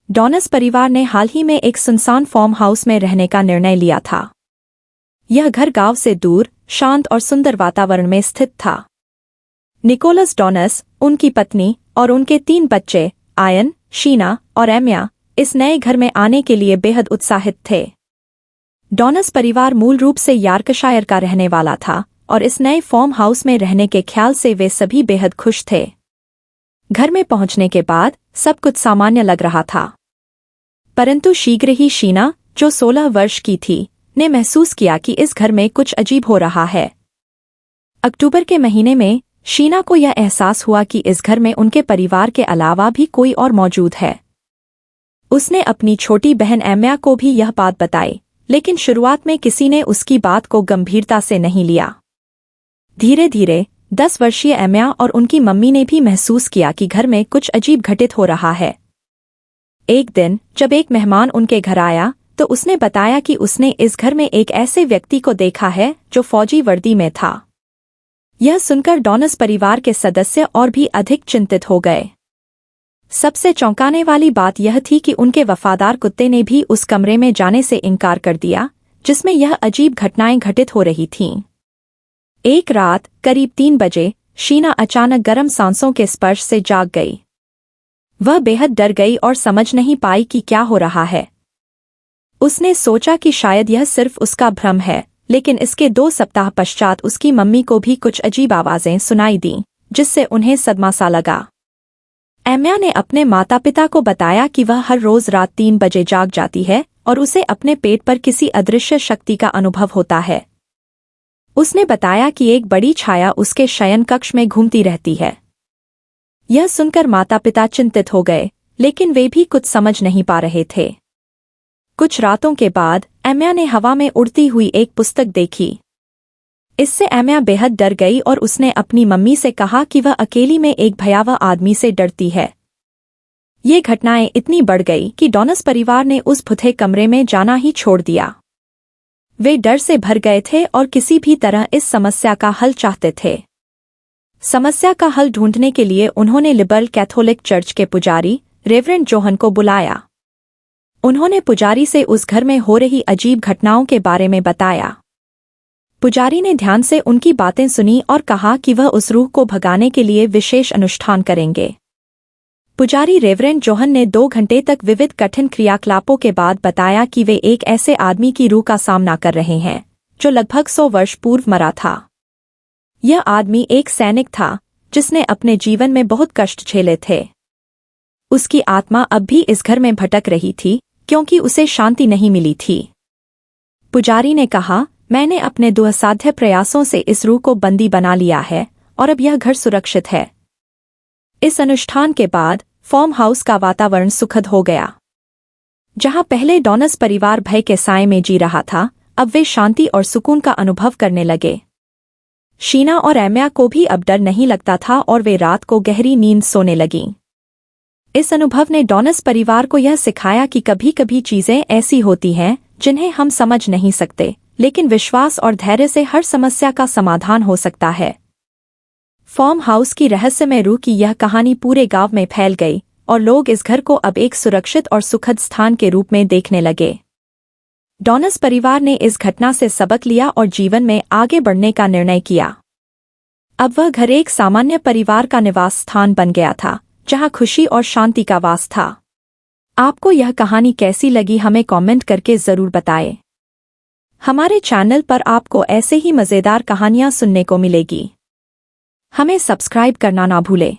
डॉनस परिवार ने हाल ही में एक सुनसान फार्म हाउस में रहने का निर्णय लिया था। यह घर गांव से दूर, शांत और सुंदर वातावरण में स्थित था। निकोलस डॉनस, उनकी पत्नी और उनके 3 बच्चे आयन, शीना और एमिया इस नए घर में आने के लिए बेहद उत्साहित थे। डॉनस परिवार मूल रूप से यॉर्कशायर का रहने वाला था और इस नए फार्म हाउस में रहने के ख्याल से वे सभी बेहद खुश थे। घर में पहुंचने के बाद सब कुछ सामान्य लग रहा था, परंतु शीघ्र ही शीना, जो 16 वर्ष की थी, ने महसूस किया कि इस घर में कुछ अजीब हो रहा है। अक्टूबर के महीने में शीना को यह एहसास हुआ कि इस घर में उनके परिवार के अलावा भी कोई और मौजूद है। उसने अपनी छोटी बहन एमिया को भी यह बात बताई, लेकिन शुरुआत में किसी ने उसकी बात को गंभीरता से नहीं लिया। धीरे धीरे 10 वर्षीय एमिया और उनकी मम्मी ने भी महसूस किया कि घर में कुछ अजीब घटित हो रहा है। एक दिन जब एक मेहमान उनके घर आया तो उसने बताया कि उसने इस घर में एक ऐसे व्यक्ति को देखा है जो फौजी वर्दी में था। यह सुनकर डॉनस परिवार के सदस्य और भी अधिक चिंतित हो गए। सबसे चौंकाने वाली बात यह थी कि उनके वफादार कुत्ते ने भी उस कमरे में जाने से इनकार कर दिया जिसमें यह अजीब घटनाएं घटित हो रही थीं। एक रात करीब 3 बजे शीना अचानक गर्म सांसों के स्पर्श से जाग गई। वह बेहद डर गई और समझ नहीं पाई कि क्या हो रहा है। उसने सोचा कि शायद यह सिर्फ उसका भ्रम है, लेकिन इसके 2 सप्ताह पश्चात उसकी मम्मी को भी कुछ अजीब आवाजें सुनाई दीं, जिससे उन्हें सदमा सा लगा। एमिया ने अपने माता पिता को बताया कि वह हर रोज रात 3 बजे जाग जाती है और उसे अपने पेट पर किसी अदृश्य शक्ति का अनुभव होता है। उसने बताया कि एक बड़ी छाया उसके शयन कक्ष में घूमती रहती है। यह सुनकर माता पिता चिंतित हो गए, लेकिन वे भी कुछ समझ नहीं पा रहे थे। कुछ रातों के बाद एमिया ने हवा में उड़ती हुई एक पुस्तक देखी। इससे एमिया बेहद डर गई और उसने अपनी मम्मी से कहा कि वह अकेली में एक भयावह आदमी से डरती है। ये घटनाएं इतनी बढ़ गई कि डॉनस परिवार ने उस भुते कमरे में जाना ही छोड़ दिया। वे डर से भर गए थे और किसी भी तरह इस समस्या का हल चाहते थे। समस्या का हल ढूंढने के लिए उन्होंने लिबरल कैथोलिक चर्च के पुजारी रेवरेंड जोहन को बुलाया। उन्होंने पुजारी से उस घर में हो रही अजीब घटनाओं के बारे में बताया। पुजारी ने ध्यान से उनकी बातें सुनी और कहा कि वह उस रूह को भगाने के लिए विशेष अनुष्ठान करेंगे। पुजारी रेवरेंड जोहन ने 2 घंटे तक विविध कठिन क्रियाकलापों के बाद बताया कि वे एक ऐसे आदमी की रूह का सामना कर रहे हैं जो लगभग 100 वर्ष पूर्व मरा था। यह आदमी एक सैनिक था जिसने अपने जीवन में बहुत कष्ट झेले थे। उसकी आत्मा अब भी इस घर में भटक रही थी क्योंकि उसे शांति नहीं मिली थी। पुजारी ने कहा, मैंने अपने दुस्साध्य प्रयासों से इस रूह को बंदी बना लिया है और अब यह घर सुरक्षित है। इस अनुष्ठान के बाद फार्म हाउस का वातावरण सुखद हो गया। जहां पहले डॉनस परिवार भय के साए में जी रहा था, अब वे शांति और सुकून का अनुभव करने लगे। शीना और एमिया को भी अब डर नहीं लगता था और वे रात को गहरी नींद सोने लगीं। इस अनुभव ने डॉनस परिवार को यह सिखाया कि कभी-कभी चीजें ऐसी होती हैं जिन्हें हम समझ नहीं सकते, लेकिन विश्वास और धैर्य से हर समस्या का समाधान हो सकता है। फार्म हाउस की रहस्यमय रूह की यह कहानी पूरे गांव में फैल गई और लोग इस घर को अब एक सुरक्षित और सुखद स्थान के रूप में देखने लगे। डॉनस परिवार ने इस घटना से सबक लिया और जीवन में आगे बढ़ने का निर्णय किया। अब वह घर एक सामान्य परिवार का निवास स्थान बन गया था, जहां खुशी और शांति का वास था। आपको यह कहानी कैसी लगी हमें कमेंट करके जरूर बताएं। हमारे चैनल पर आपको ऐसे ही मजेदार कहानियां सुनने को मिलेगी। हमें सब्सक्राइब करना ना भूलें।